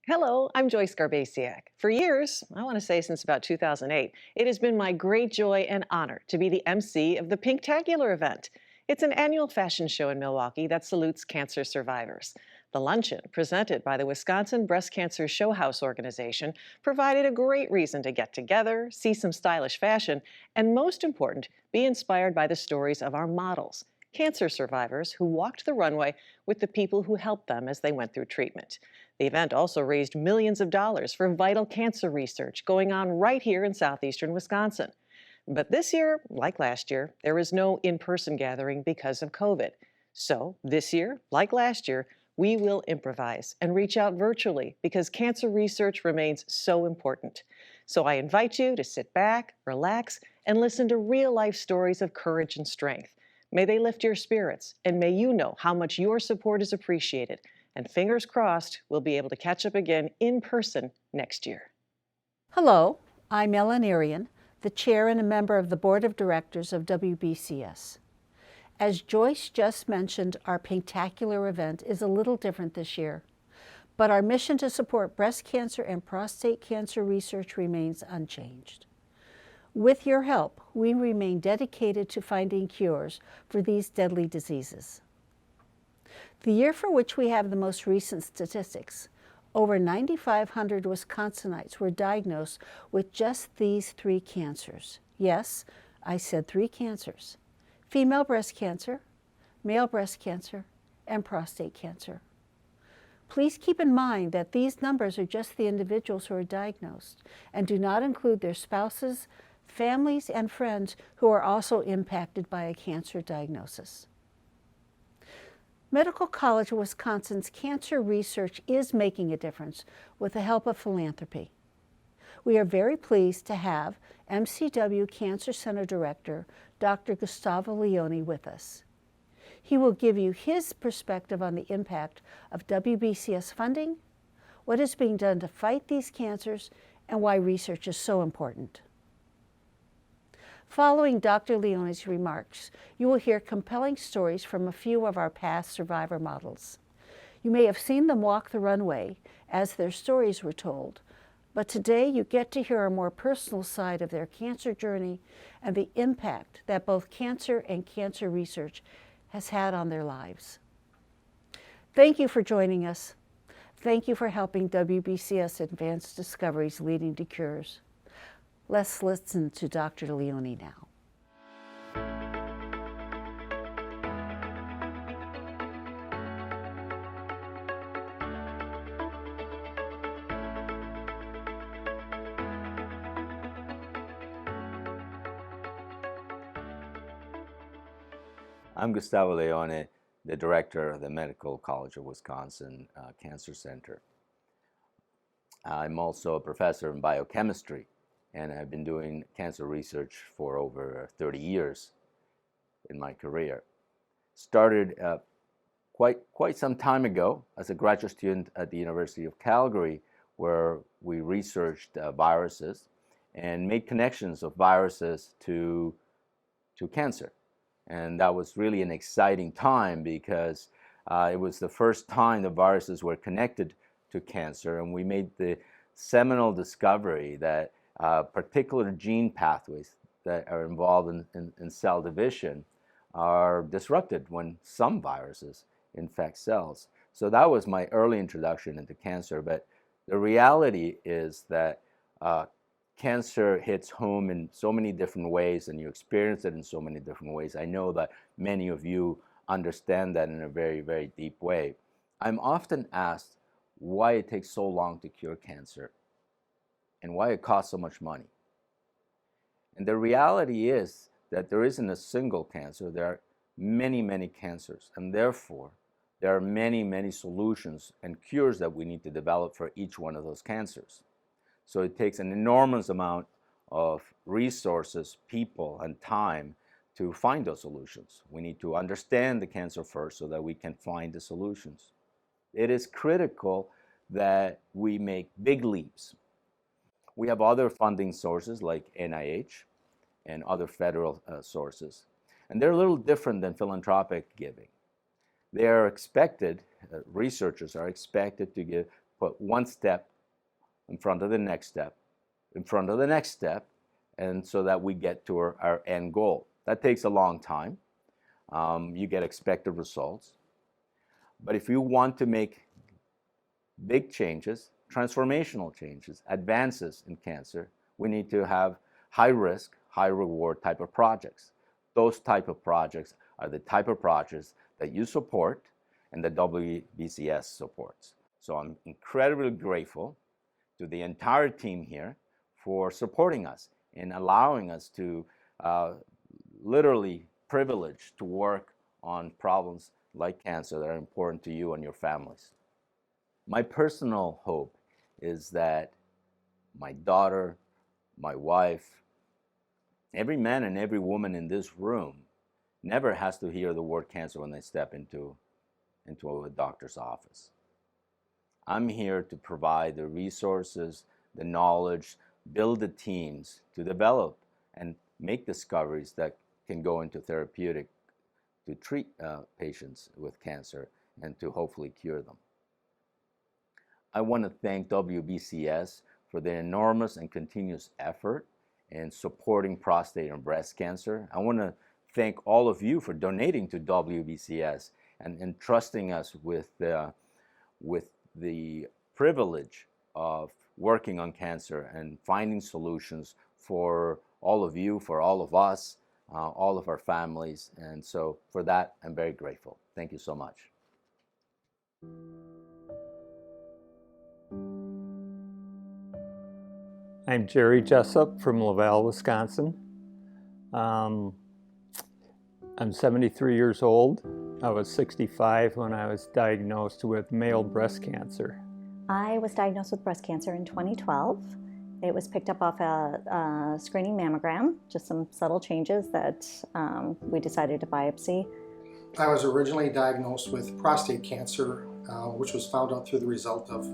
Hello, I'm Joyce Garbasiak. For years, I want to say since about 2008, it has been my great joy and honor to be the MC of the Pinktacular event. It's an annual fashion show in Milwaukee that salutes cancer survivors. The luncheon, presented by the Wisconsin Breast Cancer Showhouse organization, provided a great reason to get together, see some stylish fashion, and most important, be inspired by the stories of our models, cancer survivors who walked the runway with the people who helped them as they went through treatment. The event also raised millions of dollars for vital cancer research going on right here in southeastern Wisconsin. But this year, like last year, there is no in-person gathering because of COVID. So this year, like last year, we will improvise and reach out virtually because cancer research remains so important. So I invite you to sit back, relax, and listen to real-life stories of courage and strength. May they lift your spirits, and may you know how much your support is appreciated. And fingers crossed, we'll be able to catch up again in person next year. Hello, I'm Ellen Arian, the chair and a member of the board of directors of WBCS. As Joyce just mentioned, our Pinktacular event is a little different this year, but our mission to support breast cancer and prostate cancer research remains unchanged. With your help, we remain dedicated to finding cures for these deadly diseases. The year for which we have the most recent statistics, over 9,500 Wisconsinites were diagnosed with just these three cancers. Yes, I said three cancers: female breast cancer, male breast cancer, and prostate cancer. Please keep in mind that these numbers are just the individuals who are diagnosed and do not include their spouses, families, and friends who are also impacted by a cancer diagnosis. Medical College of Wisconsin's cancer research is making a difference with the help of philanthropy. We are very pleased to have MCW Cancer Center Director, Dr. Gustavo Leone, with us. He will give you his perspective on the impact of WBCS funding, what is being done to fight these cancers, and why research is so important. Following Dr. Leone's remarks, you will hear compelling stories from a few of our past survivor models. You may have seen them walk the runway as their stories were told, but today you get to hear a more personal side of their cancer journey and the impact that both cancer and cancer research has had on their lives. Thank you for joining us. Thank you for helping WBCS advance discoveries leading to cures. Let's listen to Dr. Leone now. I'm Gustavo Leone, the director of the Medical College of Wisconsin Cancer Center. I'm also a professor in biochemistry, and I've been doing cancer research for over 30 years in my career. Started quite some time ago as a graduate student at the University of Calgary, where we researched viruses and made connections of viruses to cancer. And that was really an exciting time because it was the first time the viruses were connected to cancer, and we made the seminal discovery that particular gene pathways that are involved in cell division are disrupted when some viruses infect cells. So that was my early introduction into cancer, but the reality is that cancer hits home in so many different ways, and you experience it in so many different ways. I know that many of you understand that in a very, very deep way. I'm often asked why it takes so long to cure cancer and why it costs so much money. And the reality is that there isn't a single cancer. There are many, many cancers, and therefore there are many, many solutions and cures that we need to develop for each one of those cancers. So it takes an enormous amount of resources, people, and time to find those solutions. We need to understand the cancer first so that we can find the solutions. It is critical that we make big leaps. We have other funding sources like NIH and other federal sources, and they're a little different than philanthropic giving. They are expected, researchers are expected to give put one step in front of the next step, in front of the next step, and so that we get to our end goal. That takes a long time. You get expected results. But if you want to make big changes, transformational changes, advances in cancer, we need to have high risk, high reward type of projects. Those type of projects are the type of projects that you support and the WBCS supports. So I'm incredibly grateful to the entire team here for supporting us and allowing us to literally privileged to work on problems like cancer that are important to you and your families. My personal hope is that my daughter, my wife, every man and every woman in this room never has to hear the word cancer when they step into a doctor's office. I'm here to provide the resources, the knowledge, build the teams to develop and make discoveries that can go into therapeutic to treat patients with cancer and to hopefully cure them. I want to thank WBCS for their enormous and continuous effort in supporting prostate and breast cancer. I want to thank all of you for donating to WBCS and entrusting us with the privilege of working on cancer and finding solutions for all of you, for all of us, all of our families. And so for that, I'm very grateful. Thank you so much. I'm Jerry Jessup from Laval, Wisconsin. I'm 73 years old. I was 65 when I was diagnosed with male breast cancer. I was diagnosed with breast cancer in 2012. It was picked up off a screening mammogram, just some subtle changes that we decided to biopsy. I was originally diagnosed with prostate cancer, which was found out through the result of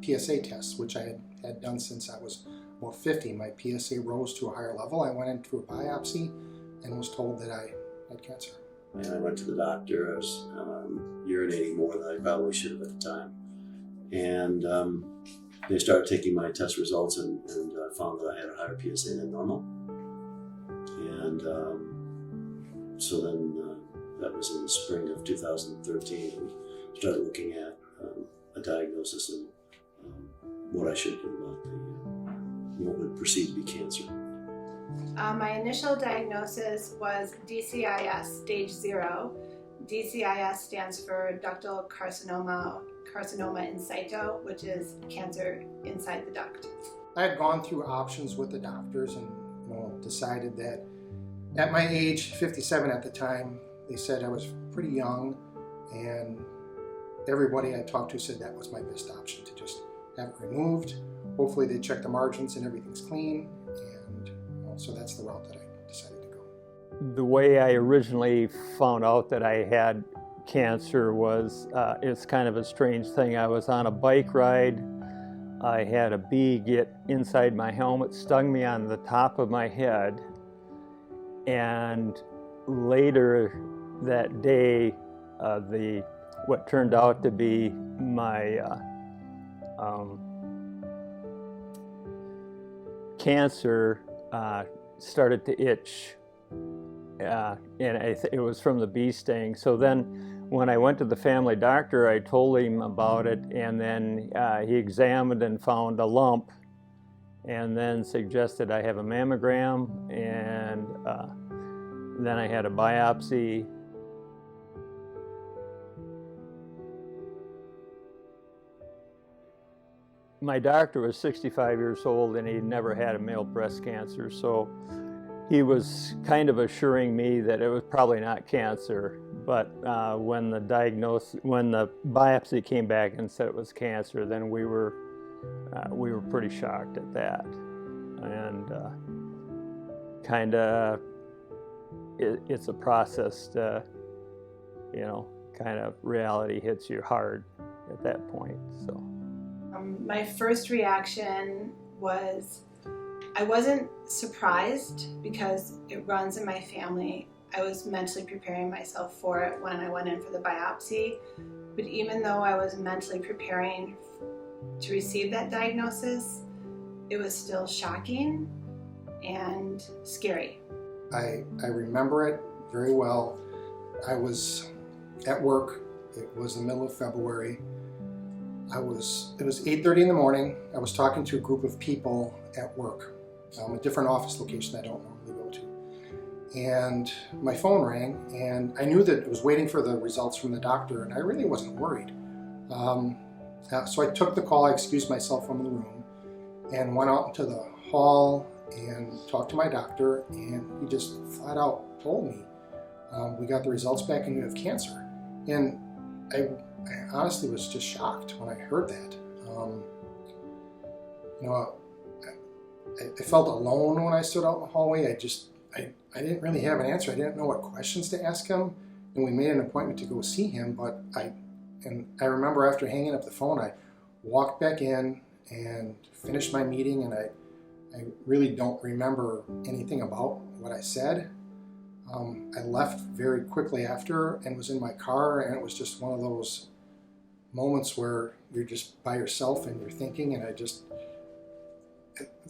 PSA tests, which I had done since I was about 50. My PSA rose to a higher level. I went into a biopsy and was told that I had cancer. And I went to the doctor. I was urinating more than I probably should have at the time. And they started taking my test results and found that I had a higher PSA than normal. And so then that was in the spring of 2013. We started looking at a diagnosis and what I should do about what would perceived to be cancer. My initial diagnosis was DCIS, stage 0. DCIS stands for ductal carcinoma in situ, which is cancer inside the duct. I had gone through options with the doctors and decided that at my age, 57 at the time, they said I was pretty young, and everybody I talked to said that was my best option, to just have it removed. Hopefully they check the margins and everything's clean, and so that's the route that I decided to go. The way I originally found out that I had cancer was, it's kind of a strange thing. I was on a bike ride. I had a bee get inside my helmet, stung me on the top of my head, and later that day, what turned out to be my cancer started to itch, and it was from the bee sting. So then when I went to the family doctor, I told him about it, and then he examined and found a lump, and then suggested I have a mammogram, and then I had a biopsy. My doctor was 65 years old and he'd never had a male breast cancer, so he was kind of assuring me that it was probably not cancer. But when the biopsy came back and said it was cancer, then we were pretty shocked at that, and it's a process to, kind of reality hits you hard at that point. So. My first reaction was, I wasn't surprised because it runs in my family. I was mentally preparing myself for it when I went in for the biopsy. But even though I was mentally preparing to receive that diagnosis, it was still shocking and scary. I remember it very well. I was at work. It was the middle of February. It was 8:30 in the morning. I was talking to a group of people at work, a different office location I don't normally go to. And my phone rang, and I knew that it was waiting for the results from the doctor, and I really wasn't worried. So I took the call, I excused myself from the room, and went out into the hall and talked to my doctor, and he just flat out told me, we got the results back and you have cancer. And I honestly was just shocked when I heard that. I felt alone when I stood out in the hallway. I didn't really have an answer. I didn't know what questions to ask him, and we made an appointment to go see him, but I remember after hanging up the phone, I walked back in and finished my meeting, and I really don't remember anything about what I said. I left very quickly after and was in my car, and it was just one of those moments where you're just by yourself and you're thinking, and it's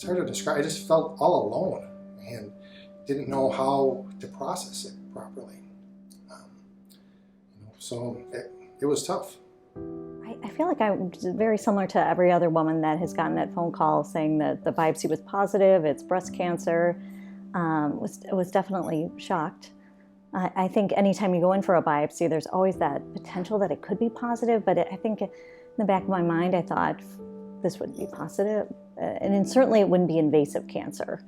hard to describe. I just felt all alone and didn't know how to process it properly. So it was tough. I feel like I'm very similar to every other woman that has gotten that phone call saying that the biopsy was positive, it's breast cancer. Was definitely shocked. I think anytime you go in for a biopsy, there's always that potential that it could be positive, but I think in the back of my mind, I thought this would be positive, and certainly it wouldn't be invasive cancer.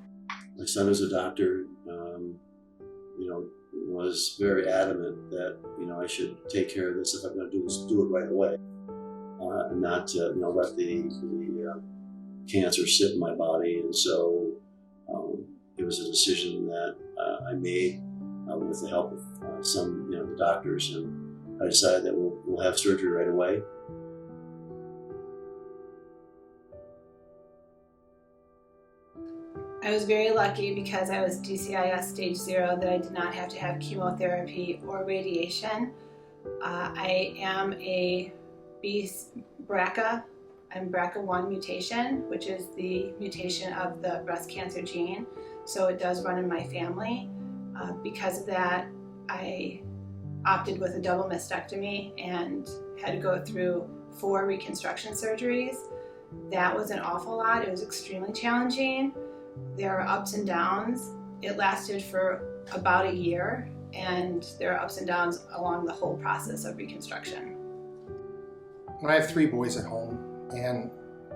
My son is a doctor, was very adamant that, I should take care of this. If I'm going to do this, do it right away, and not, let the cancer sit in my body. And so it was a decision that I made with the help of some, the doctors, and I decided that we'll have surgery right away. I was very lucky because I was DCIS stage 0 that I did not have to have chemotherapy or radiation. I am a BRCA. I'm BRCA1 mutation, which is the mutation of the breast cancer gene. So it does run in my family. Because of that, I opted with a double mastectomy and had to go through 4 reconstruction surgeries. That was an awful lot. It was extremely challenging. There are ups and downs. It lasted for about a year, and there are ups and downs along the whole process of reconstruction. I have 3 boys at home, and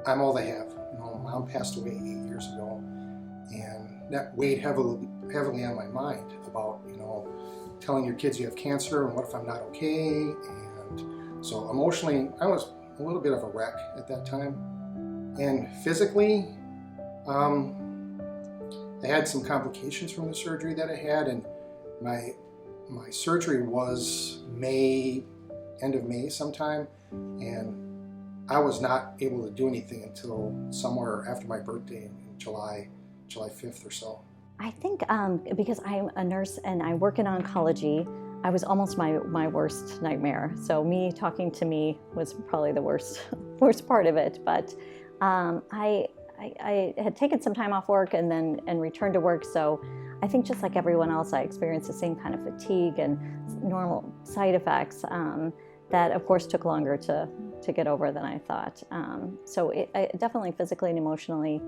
I'm all they have. Mom passed away 8 years ago, and that weighed heavily on my mind about, telling your kids you have cancer, and what if I'm not okay? And so emotionally, I was a little bit of a wreck at that time. And physically, I had some complications from the surgery that I had, and my surgery was end of May sometime, and I was not able to do anything until somewhere after my birthday in July 5th or so. I think because I'm a nurse and I work in oncology, I was almost my worst nightmare. So talking to me was probably the worst part of it. But I had taken some time off work and returned to work. So I think just like everyone else, I experienced the same kind of fatigue and normal side effects that, of course, took longer to get over than I thought. So it definitely physically and emotionally,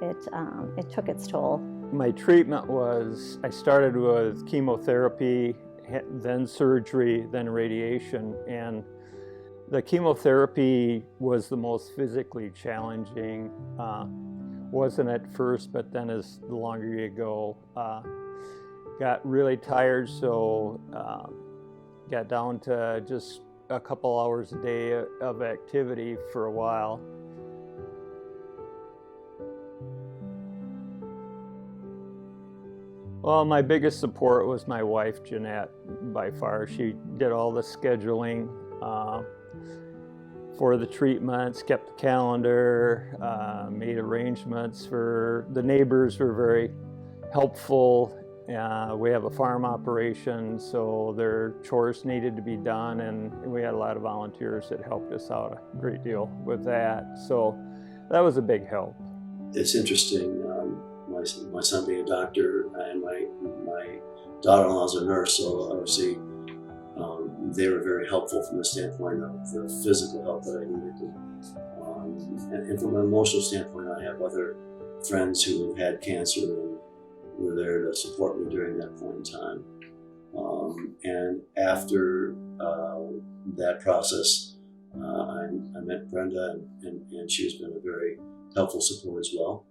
it took its toll. My treatment was, I started with chemotherapy, then surgery, then radiation, and the chemotherapy was the most physically challenging. Wasn't at first, but then as the longer you go, got really tired, so got down to just a couple hours a day of activity for a while. Well, my biggest support was my wife, Jeanette, by far. She did all the scheduling for the treatments, kept the calendar, made arrangements for the neighbors were very helpful We have a farm operation, so their chores needed to be done, and we had a lot of volunteers that helped us out a great deal with that. So that was a big help. It's interesting. My son being a doctor and my daughter-in-law's a nurse, so obviously they were very helpful from the standpoint of the physical help that I needed. And from an emotional standpoint, I have other friends who have had cancer and were there to support me during that point in time. And after that process, I met Brenda, and she's been a very helpful support as well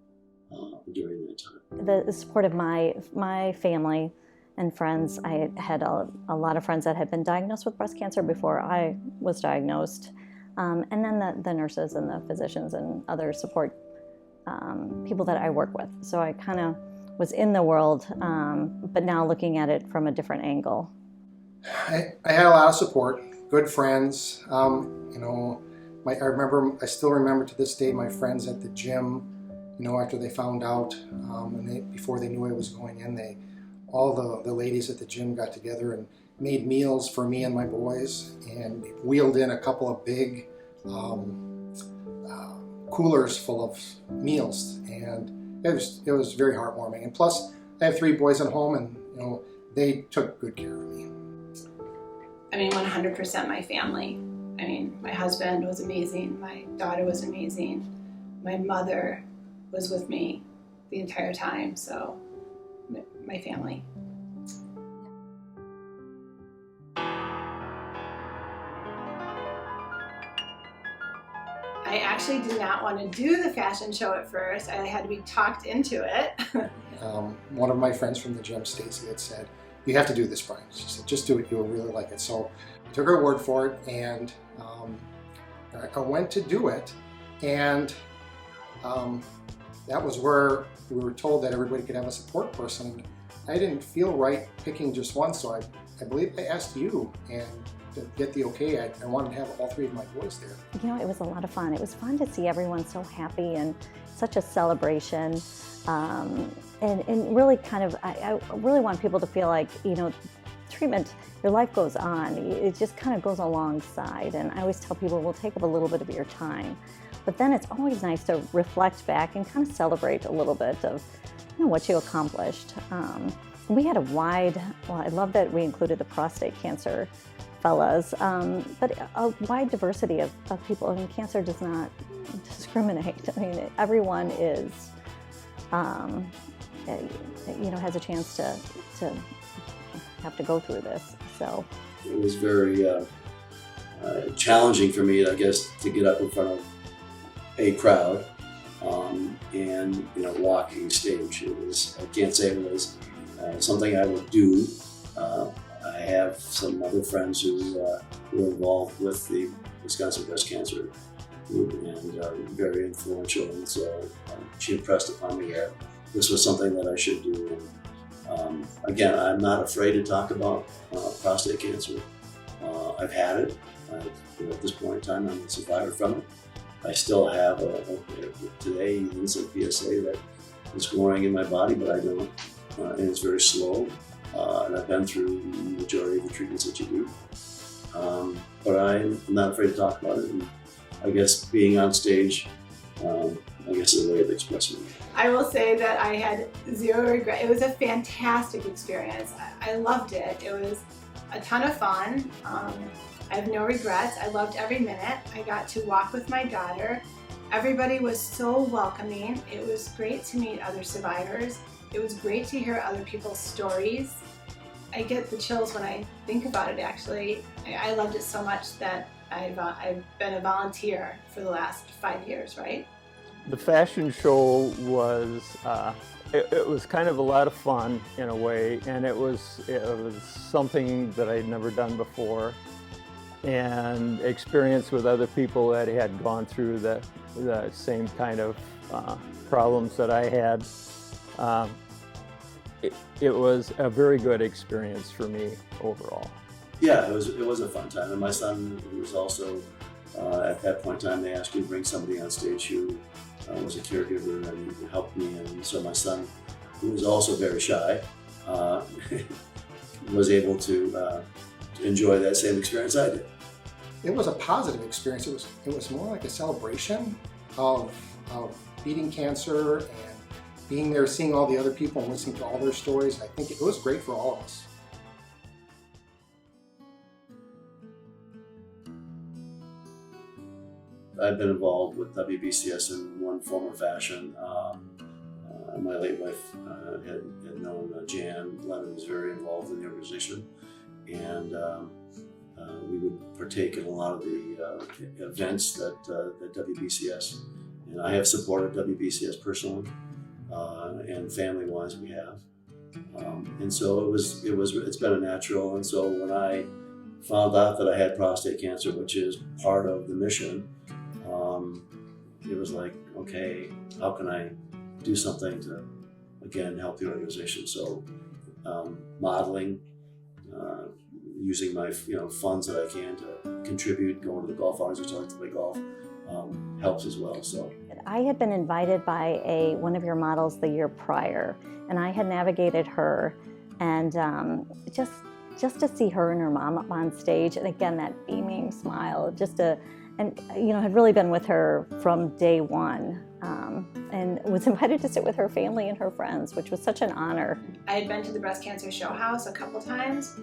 during that time. The support of my family and friends. I had a lot of friends that had been diagnosed with breast cancer before I was diagnosed. And then the nurses and the physicians and other support people that I work with. So I kind of was in the world, but now looking at it from a different angle. I had a lot of support, good friends. I still remember to this day my friends at the gym. After they found out, before they knew I was going in, all the ladies at the gym got together and made meals for me and my boys, and wheeled in a couple of big coolers full of meals, and it was very heartwarming. And plus, I have 3 boys at home, and they took good care of me. 100% my family. My husband was amazing. My daughter was amazing. My mother was with me the entire time. So, my family. I actually did not want to do the fashion show at first. I had to be talked into it. One of my friends from the gym, Stacy, had said, "You have to do this, Brian." She said, "Just do it. You'll really like it." So I took her word for it, and I went to do it. And that was where we were told that everybody could have a support person. I didn't feel right picking just one, so I believe I asked you, and to get the okay, I wanted to have all 3 of my boys there. It was a lot of fun. It was fun to see everyone so happy and such a celebration. And really I really want people to feel like, treatment, your life goes on. It just kind of goes alongside. And I always tell people, we'll take up a little bit of your time. But then it's always nice to reflect back and kind of celebrate a little bit of what you accomplished. We had I love that we included the prostate cancer fellas, but a wide diversity of people. Cancer does not discriminate. Everyone is, has a chance to have to go through this. So it was very challenging for me, I guess, to get up in front of a crowd and walking stage. I can't say it was something I would do. I have some other friends who were involved with the Wisconsin Breast Cancer Group and very influential, and so she impressed upon me that this was something that I should do. And again, I'm not afraid to talk about prostate cancer. I've had it. At this point in time, I'm a survivor from it. I still have today even some PSA that is growing in my body, but I don't, and it's very slow. And I've been through the majority of the treatments that you do. But I'm not afraid to talk about it. And I guess being on stage, is a way of expressing it. I will say that I had 0 regret. It was a fantastic experience. I loved it. It was a ton of fun. I have no regrets. I loved every minute. I got to walk with my daughter. Everybody was so welcoming. It was great to meet other survivors. It was great to hear other people's stories. I get the chills when I think about it, actually. I loved it so much that I've been a volunteer for the last 5 years, right? The fashion show was, it was kind of a lot of fun in a way, and it was something that I'd never done before, and experience with other people that had gone through the same kind of problems that I had. It was a very good experience for me overall. Yeah, it was a fun time. And my son, who was also, at that point in time, they asked me to bring somebody on stage who was a caregiver and helped me. And so my son, who was also very shy, was able to enjoy that same experience I did. It was a positive experience. It was more like a celebration of beating cancer and being there, seeing all the other people and listening to all their stories. I think it was great for all of us. I've been involved with WBCS in one form or fashion. My late wife had known Jan. Lennon was very involved in the organization, and we would partake in a lot of the events that WBCS, and I have supported WBCS personally, and family-wise we have, and so it's been a natural. And so when I found out that I had prostate cancer, which is part of the mission, it was like, okay, how can I do something to, again, help the organization? So modeling, using my funds that I can to contribute, going to the golf outings, which I like to play golf, helps as well. So I had been invited by one of your models the year prior, and I had navigated her, and just to see her and her mom up on stage, and again that beaming smile, and had really been with her from day one, and was invited to sit with her family and her friends, which was such an honor. I had been to the breast cancer Showhouse a couple times,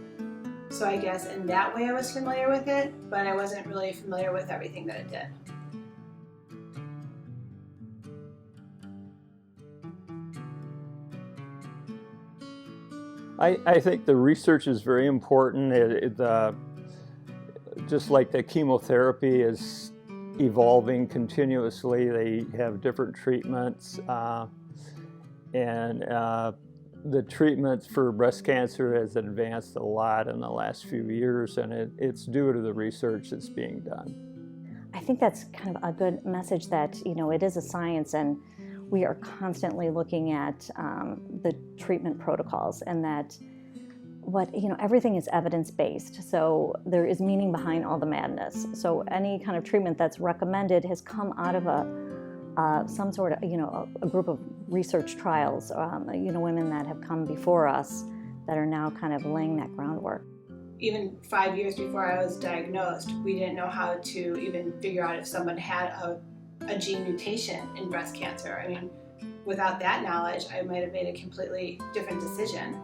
so I guess in that way I was familiar with it, but I wasn't really familiar with everything that it did. I think the research is very important. Just like the chemotherapy is evolving continuously, they have different treatments, and the treatment for breast cancer has advanced a lot in the last few years, and it's due to the research that's being done. I think that's kind of a good message that, it is a science, and we are constantly looking at the treatment protocols, and that everything is evidence-based, so there is meaning behind all the madness. So any kind of treatment that's recommended has come out of some sort of, a group of research trials, women that have come before us that are now kind of laying that groundwork. Even 5 years before I was diagnosed, we didn't know how to even figure out if someone had a gene mutation in breast cancer. I mean, without that knowledge, I might have made a completely different decision.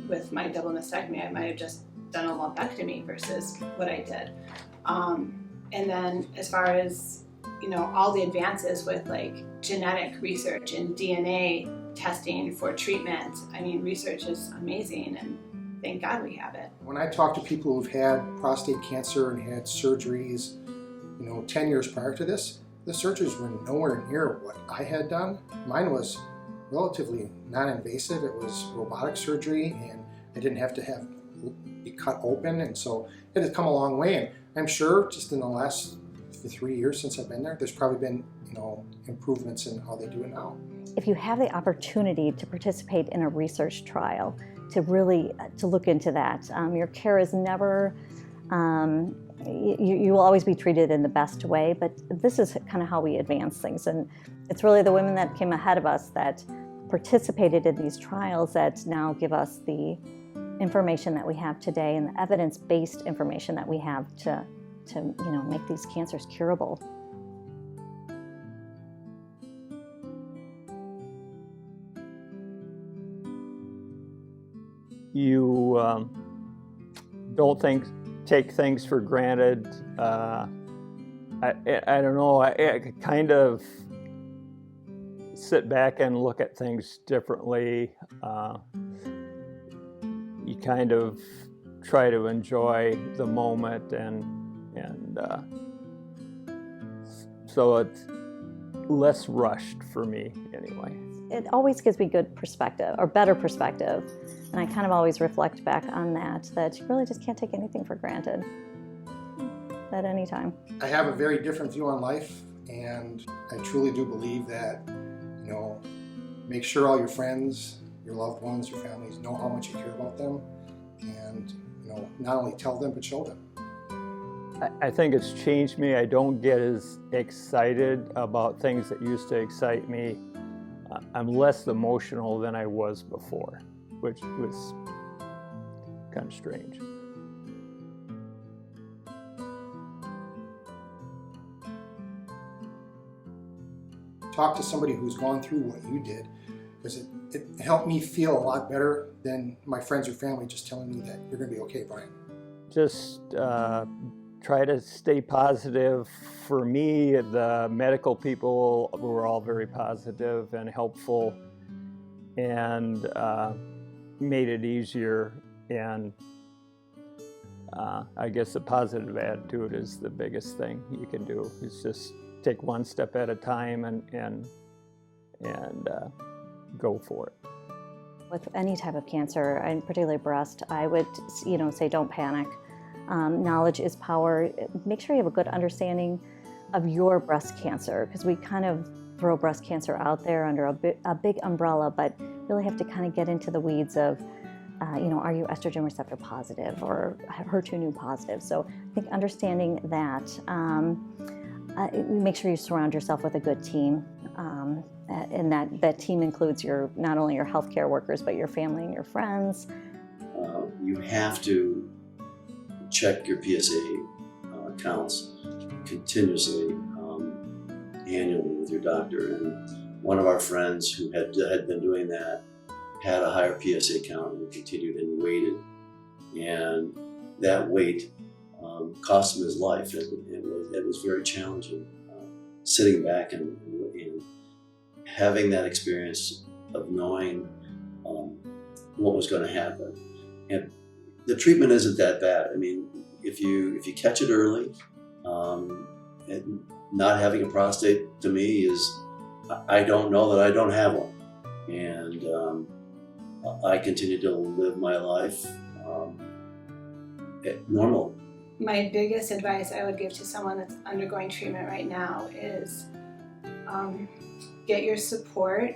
With my double mastectomy, I might have just done a lumpectomy versus what I did. And then as far as, all the advances with like genetic research and DNA testing for treatment, I mean, research is amazing, and thank God we have it. When I talk to people who've had prostate cancer and had surgeries, 10 years prior to this, the surgeries were nowhere near what I had done. Mine was relatively non-invasive. It was robotic surgery, and I didn't have to be cut open, and so it has come a long way. And I'm sure just in the last 3 years since I've been there, there's probably been improvements in how they do it now. If you have the opportunity to participate in a research trial, to look into that, your care is never. You will always be treated in the best way, but this is kind of how we advance things. And it's really the women that came ahead of us that participated in these trials that now give us the information that we have today and the evidence-based information that we have to make these cancers curable. You don't take things for granted. I don't know, I kind of sit back and look at things differently. You kind of try to enjoy the moment, and so it's less rushed for me anyway. It always gives me good perspective, or better perspective, and I kind of always reflect back on that you really just can't take anything for granted at any time. I have a very different view on life, and I truly do believe that, make sure all your friends, your loved ones, your families know how much you care about them, and, not only tell them, but show them. I think it's changed me. I don't get as excited about things that used to excite me. I'm less emotional than I was before, which was kind of strange. Talk to somebody who's gone through what you did, because it helped me feel a lot better than my friends or family just telling me that you're going to be okay, Brian. Just try to stay positive. For me, the medical people were all very positive and helpful, and made it easier. And I guess a positive attitude is the biggest thing you can do. Is just take one step at a time and go for it. With any type of cancer, and particularly breast, I would, say don't panic. Knowledge is power. Make sure you have a good understanding of your breast cancer, because we kind of throw breast cancer out there under a big umbrella, but really have to kind of get into the weeds of, are you estrogen receptor positive or HER2/neu positive? So I think understanding that, make sure you surround yourself with a good team. And that team includes not only your healthcare workers, but your family and your friends. You have to check your PSA counts continuously, annually with your doctor. And one of our friends who had been doing that had a higher PSA count and continued and waited. And that wait cost him his life. It was very challenging, sitting back and having that experience of knowing what was going to happen. And the treatment isn't that bad. I mean, if you catch it early, and not having a prostate to me is, I don't know that I don't have one. And I continue to live my life normal. My biggest advice I would give to someone that's undergoing treatment right now is get your support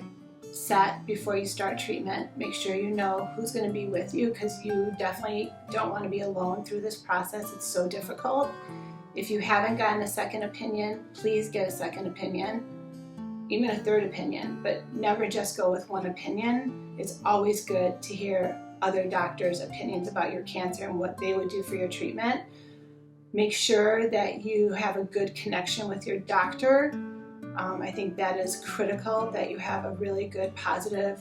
set before you start treatment. Make sure you know who's going to be with you, because you definitely don't want to be alone through this process. It's so difficult. If you haven't gotten a second opinion, please get a second opinion, even a third opinion, but never just go with one opinion. It's always good to hear other doctors' opinions about your cancer and what they would do for your treatment. Make sure that you have a good connection with your doctor. I think that is critical, that you have a really good, positive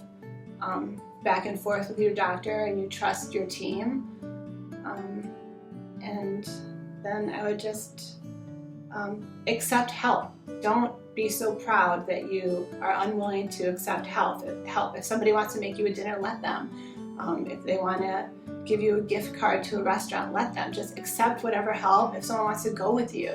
back and forth with your doctor and you trust your team. And then I would just accept help. Don't be so proud that you are unwilling to accept help. If somebody wants to make you a dinner, let them. If they want to give you a gift card to a restaurant, let them. Just accept whatever help. If someone wants to go with you,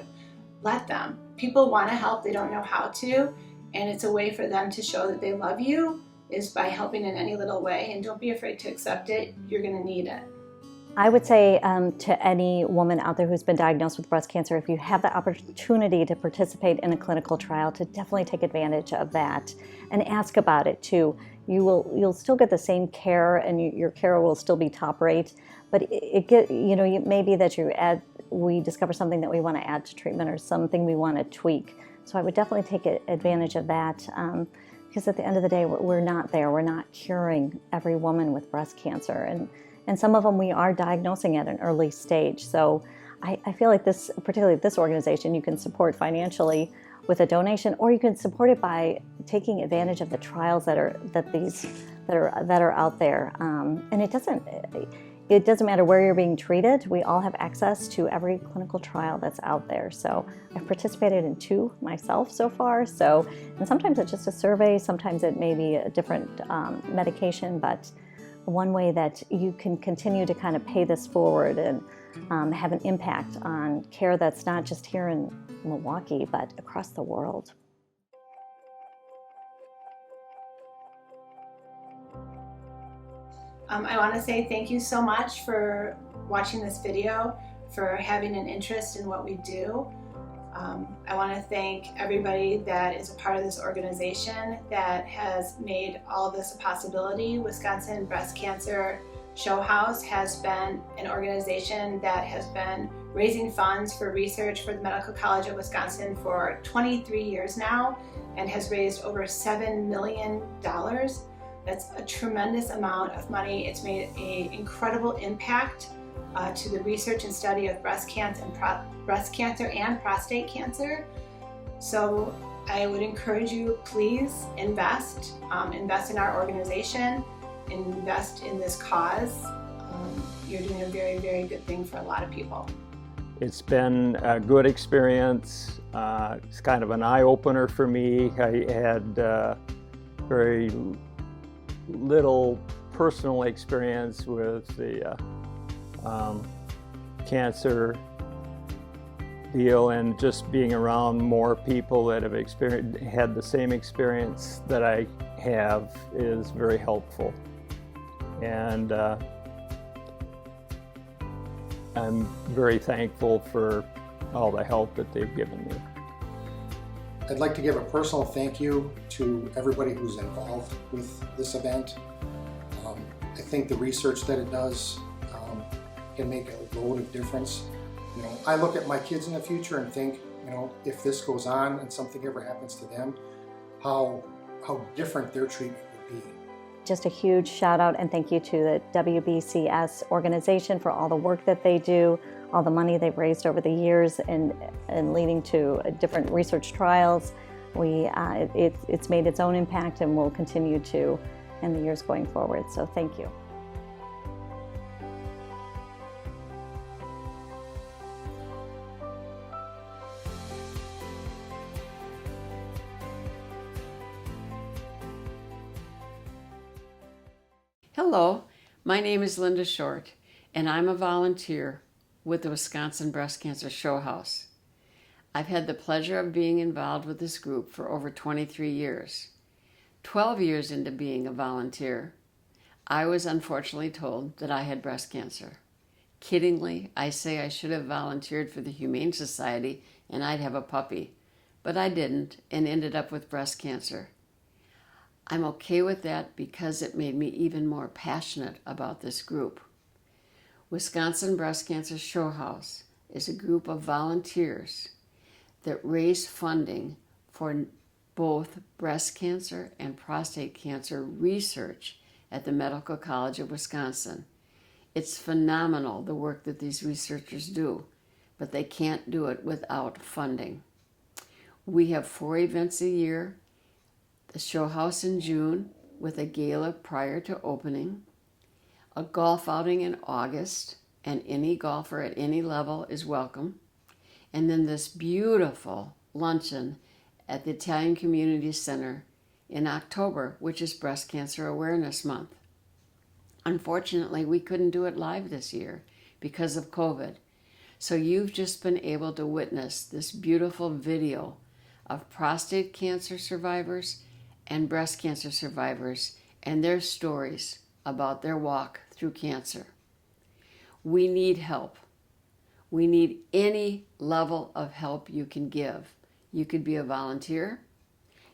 let them. People want to help, they don't know how to, and it's a way for them to show that they love you, is by helping in any little way, and don't be afraid to accept it. You're going to need it. I would say to any woman out there who's been diagnosed with breast cancer, if you have the opportunity to participate in a clinical trial, to definitely take advantage of that and ask about it too. You'll still get the same care, and your care will still be top rate, but it may be that we discover something that we want to add to treatment or something we want to tweak. So I would definitely take advantage of that, because at the end of the day, we're not there. We're not curing every woman with breast cancer, and some of them we are diagnosing at an early stage. So I feel like particularly this organization, you can support financially with a donation, or you can support it by taking advantage of the trials that are out there. And it doesn't matter where you're being treated. We all have access to every clinical trial that's out there. So I've participated in 2 myself so far. And sometimes it's just a survey, sometimes it may be a different medication, but one way that you can continue to kind of pay this forward and have an impact on care that's not just here in Milwaukee, but across the world. I want to say thank you so much for watching this video, for having an interest in what we do. I want to thank everybody that is a part of this organization that has made all of this a possibility. Wisconsin Breast Cancer Showhouse has been an organization that has been raising funds for research for the Medical College of Wisconsin for 23 years now and has raised over $7 million. That's a tremendous amount of money. It's made an incredible impact to the research and study of breast cancer and prostate cancer. So I would encourage you, please invest in our organization, invest in this cause. You're doing a very, very good thing for a lot of people. It's been a good experience. It's kind of an eye-opener for me. I had very little personal experience with the cancer deal, and just being around more people that have had the same experience that I have is very helpful. And I'm very thankful for all the help that they've given me. I'd like to give a personal thank you to everybody who's involved with this event. I think the research that it does can make a load of difference. I look at my kids in the future and think, if this goes on and something ever happens to them, how different their treatment would be. Just a huge shout out and thank you to the WBCS organization for all the work that they do, all the money they've raised over the years and leading to different research trials. It's made its own impact and will continue to in the years going forward. So thank you. Hello, my name is Linda Short, and I'm a volunteer with the Wisconsin Breast Cancer Showhouse. I've had the pleasure of being involved with this group for over 23 years. 12 years into being a volunteer, I was unfortunately told that I had breast cancer. Kiddingly, I say I should have volunteered for the Humane Society and I'd have a puppy, but I didn't and ended up with breast cancer. I'm okay with that because it made me even more passionate about this group. Wisconsin Breast Cancer Showhouse is a group of volunteers that raise funding for both breast cancer and prostate cancer research at the Medical College of Wisconsin. It's phenomenal the work that these researchers do, but they can't do it without funding. We have 4 events a year. The Showhouse in June with a gala prior to opening, a golf outing in August, and any golfer at any level is welcome, and then this beautiful luncheon at the Italian Community Center in October, which is Breast Cancer Awareness Month. Unfortunately, we couldn't do it live this year because of COVID, so you've just been able to witness this beautiful video of prostate cancer survivors and breast cancer survivors and their stories about their walk through cancer. We need help. We need any level of help you can give. You could be a volunteer,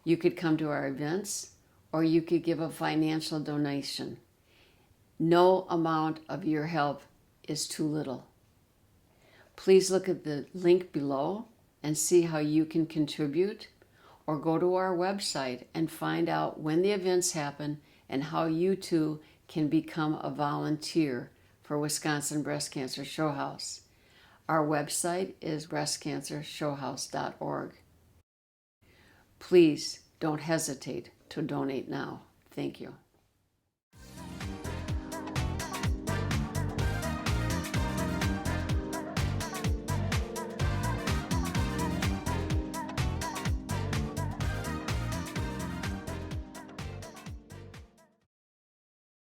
you could come to our events, or you could give a financial donation. No amount of your help is too little. Please look at the link below and see how you can contribute, or go to our website and find out when the events happen and how you too can become a volunteer for Wisconsin Breast Cancer Showhouse. Our website is breastcancershowhouse.org. Please don't hesitate to donate now. Thank you.